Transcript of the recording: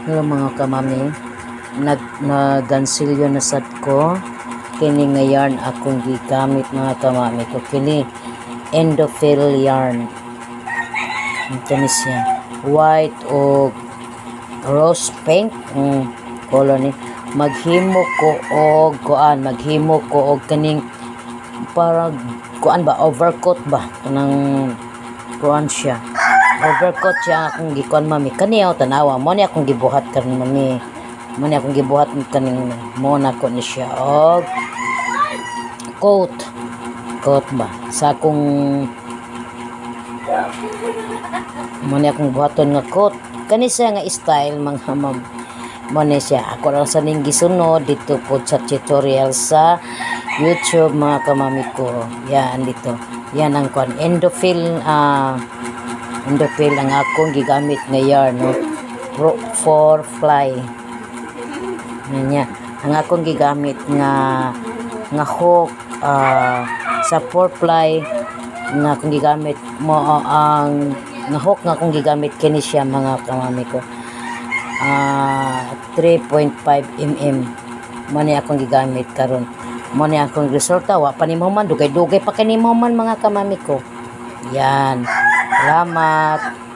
Hello mga kamami, nagansilyo na sad ko kini nga yarn akong gigamit mga kamami ko, kini Endophil yarn. Kani siya white o rose pink color ni. Maghimo ko og kaning para kuan ba, overcoat ba kanang kuan siya, overcoat siya akong gikuan mami. Kaniya tanawa mo ni akong gibuhat karon mami, mo ni akong gibuhat kaning mo na ko ni siya og coat ba sa akong mo ni akong buhaton nga coat. Kani siya nga style mga ma'am, mo ni siya ako lang sa ning gisunod dito po sa tutorial sa YouTube mga kamami ko. Yan dito, yan ang kuan Endophil ang akong gigamit nga yarn, no? For fly niya ang akong gigamit nga hook sa for fly nga akong gigamit mo. Ang nga hook nga akong gigamit kini siya mga kamami ko, 3.5 mm mo ni akong gigamit karon. Mo ni akong resulta, wa pa ni mo man dugay-dugay pa kani mo man mga kamami ko. Yan, salamat.